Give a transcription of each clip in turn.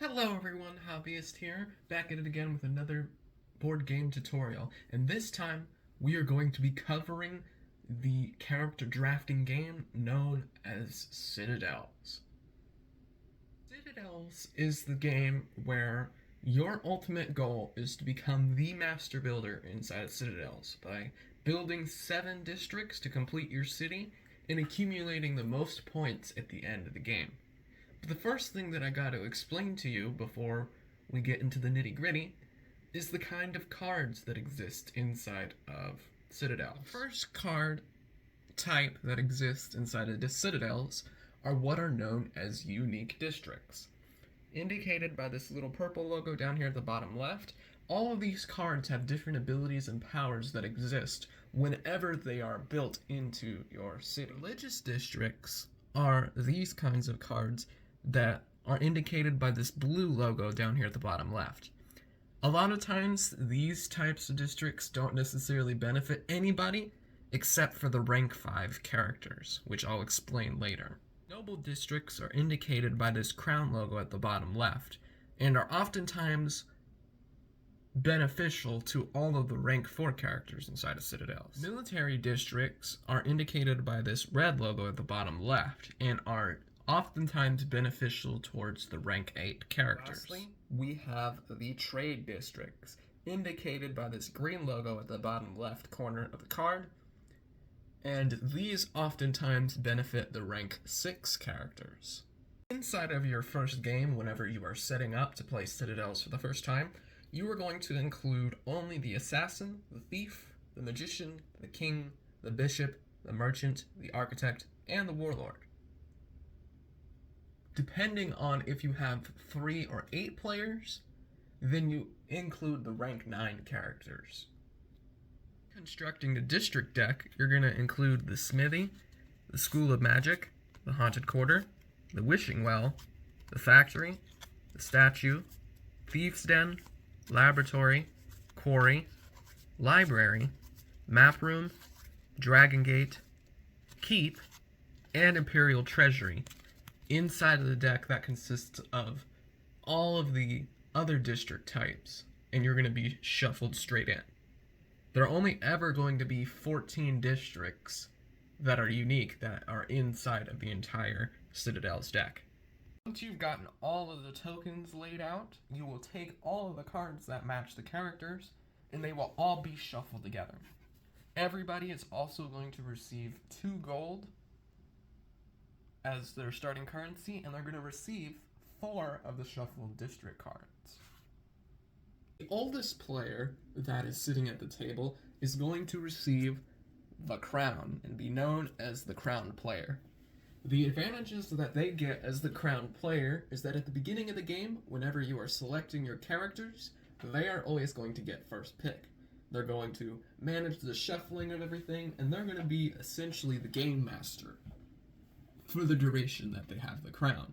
Hello everyone, Hobbyist here, back at it again with another board game tutorial, and this time we are going to be covering the character drafting game known as Citadels. Citadels is the game where your ultimate goal is to become the master builder inside of Citadels by building 7 districts to complete your city and accumulating the most points at the end of the game. But the first thing that I got to explain to you before we get into the nitty gritty is the kind of cards that exist inside of Citadels. The first card type that exists inside of the Citadels are what are known as unique districts. Indicated by this little purple logo down here at the bottom left, all of these cards have different abilities and powers that exist whenever they are built into your city. Religious districts are these kinds of cards that are indicated by this blue logo down here at the bottom left. A lot of times, these types of districts don't necessarily benefit anybody except for the rank 5 characters, which I'll explain later. Noble districts are indicated by this crown logo at the bottom left, and are oftentimes beneficial to all of the rank 4 characters inside of Citadels. Military districts are indicated by this red logo at the bottom left, and are oftentimes beneficial towards the rank 8 characters. Lastly, we have the trade districts, indicated by this green logo at the bottom left corner of the card, and these oftentimes benefit the rank 6 characters. Inside of your first game, whenever you are setting up to play Citadels for the first time, you are going to include only the assassin, the thief, the magician, the king, the bishop, the merchant, the architect, and the warlord. Depending on if you have 3 or 8 players, then you include the rank 9 characters. Constructing the district deck, you're going to include the smithy, the school of magic, the haunted quarter, the wishing well, the factory, the statue, thieves' den, laboratory, quarry, library, map room, dragon gate, keep, and imperial treasury. Inside of the deck that consists of all of the other district types, and you're going to be shuffled straight in. There are only ever going to be 14 districts that are unique that are inside of the entire Citadel's deck. Once you've gotten all of the tokens laid out, you will take all of the cards that match the characters, and they will all be shuffled together. Everybody is also going to receive 2 gold as their starting currency, and they're going to receive 4 of the shuffled district cards. The oldest player that is sitting at the table is going to receive the crown and be known as the crown player. The advantages that they get as the crown player is that at the beginning of the game, whenever you are selecting your characters, they are always going to get first pick. They're going to manage the shuffling of everything, and they're going to be essentially the game master for the duration that they have the crown.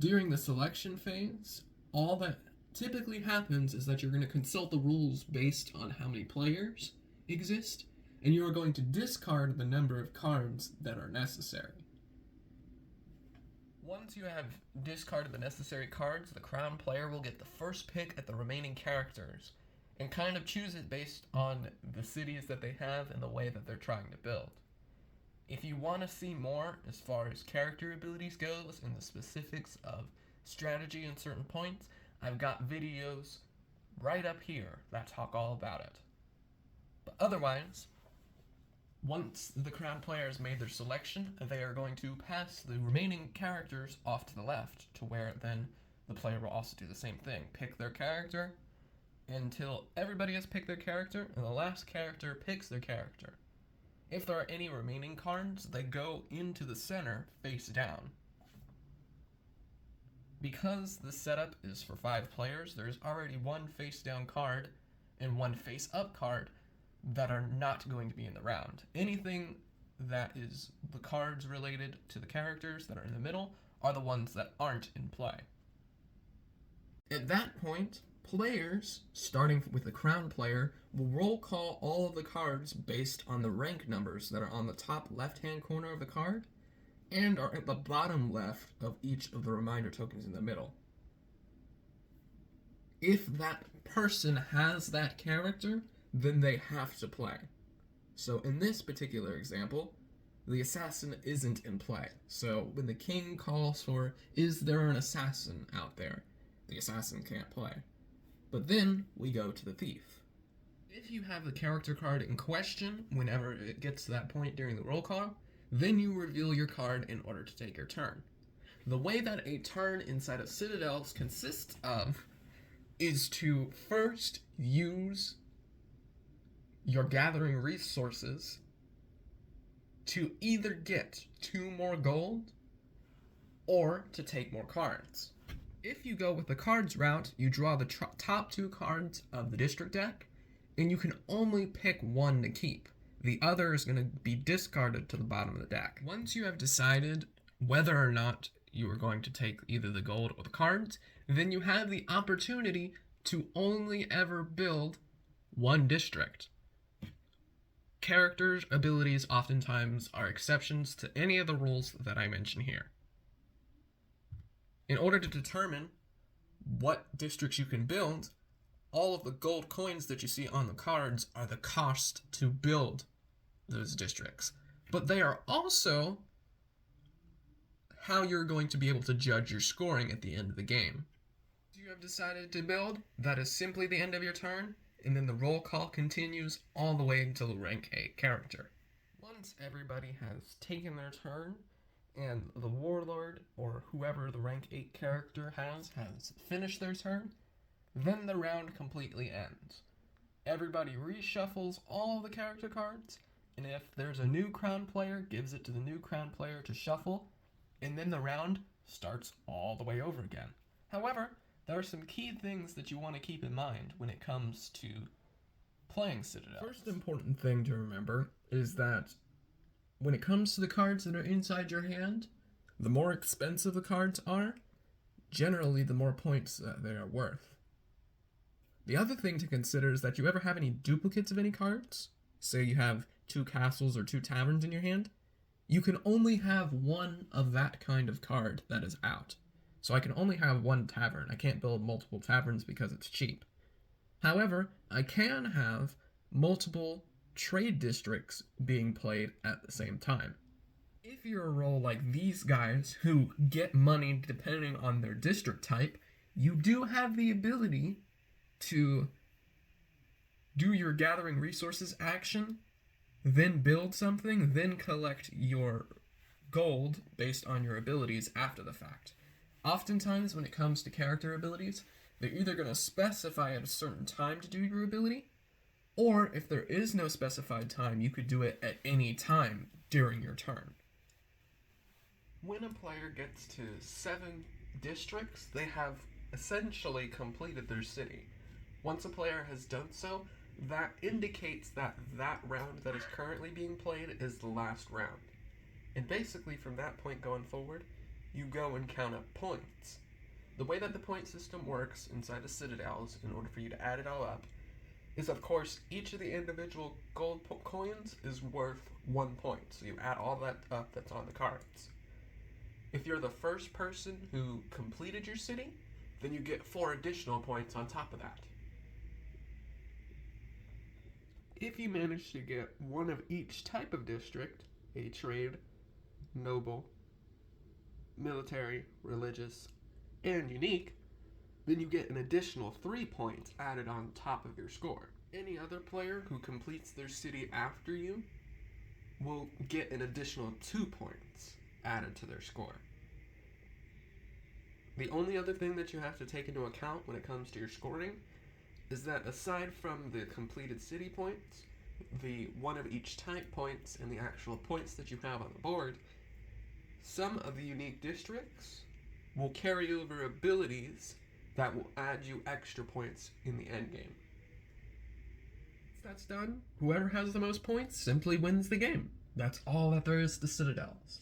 During the selection phase, all that typically happens is that you're going to consult the rules based on how many players exist, and you are going to discard the number of cards that are necessary. Once you have discarded the necessary cards, the crown player will get the first pick at the remaining characters, and kind of choose it based on the cities that they have and the way that they're trying to build. If you want to see more as far as character abilities goes and the specifics of strategy in certain points, I've got videos right up here that talk all about it. But otherwise, once the crown player has made their selection, they are going to pass the remaining characters off to the left, to where then the player will also do the same thing. Pick their character until everybody has picked their character, and the last character picks their character. If there are any remaining cards, they go into the center face down. Because the setup is for 5 players, there's already 1 face down card and 1 face up card that are not going to be in the round. Anything that is the cards related to the characters that are in the middle are the ones that aren't in play. At that point, players, starting with the crown player, will roll call all of the cards based on the rank numbers that are on the top left-hand corner of the card, and are at the bottom left of each of the reminder tokens in the middle. If that person has that character, then they have to play. So in this particular example, the assassin isn't in play. So when the king calls for, is there an assassin out there? The assassin can't play. But then we go to the thief. If you have the character card in question, whenever it gets to that point during the roll call, then you reveal your card in order to take your turn. The way that a turn inside of Citadels consists of is to first use your gathering resources to either get 2 more gold or to take more cards. If you go with the cards route, you draw the top 2 cards of the district deck, and you can only pick 1 to keep. The other is going to be discarded to the bottom of the deck. Once you have decided whether or not you are going to take either the gold or the cards, then you have the opportunity to only ever build 1 district. Characters' abilities oftentimes are exceptions to any of the rules that I mention here. In order to determine what districts you can build, all of the gold coins that you see on the cards are the cost to build those districts. But they are also how you're going to be able to judge your scoring at the end of the game. If you have decided to build, that is simply the end of your turn, and then the roll call continues all the way until rank 8 character. Once everybody has taken their turn, and the warlord, or whoever the rank 8 character has finished their turn, then the round completely ends. Everybody reshuffles all the character cards, and if there's a new crown player, gives it to the new crown player to shuffle, and then the round starts all the way over again. However, there are some key things that you want to keep in mind when it comes to playing Citadel. First important thing to remember is that when it comes to the cards that are inside your hand, the more expensive the cards are, generally the more points they are worth. The other thing to consider is that you ever have any duplicates of any cards, say you have 2 castles or 2 taverns in your hand, you can only have 1 of that kind of card that is out. So I can only have 1 tavern. I can't build multiple taverns because it's cheap. However, I can have multiple trade districts being played at the same time. If you're a role like these guys who get money depending on their district type, you do have the ability to do your gathering resources action, then build something, then collect your gold based on your abilities after the fact. Oftentimes when it comes to character abilities, they're either going to specify at a certain time to do your ability, or if there is no specified time, you could do it at any time during your turn. When a player gets to 7 districts, they have essentially completed their city. Once a player has done so, that indicates that that round that is currently being played is the last round. And basically from that point going forward, you go and count up points. The way that the point system works inside the Citadels, in order for you to add it all up, is of course each of the individual gold coins is worth 1 point. So you add all that up that's on the cards. If you're the first person who completed your city, then you get 4 additional points on top of that. If you manage to get 1 of each type of district, a trade, noble, military, religious, and unique, then you get an additional 3 points added on top of your score. Any other player who completes their city after you will get an additional 2 points added to their score. The only other thing that you have to take into account when it comes to your scoring is that aside from the completed city points, the 1 of each type points, and the actual points that you have on the board, some of the unique districts will carry over abilities that will add you extra points in the endgame. Once that's done, whoever has the most points simply wins the game. That's all that there is to Citadels.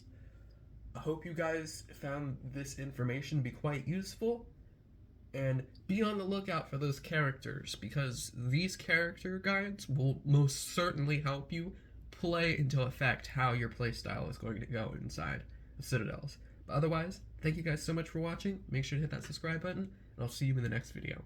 I hope you guys found this information to be quite useful, and be on the lookout for those characters, because these character guides will most certainly help you play into effect how your playstyle is going to go inside of Citadels. But otherwise, thank you guys so much for watching. Make sure to hit that subscribe button, and I'll see you in the next video.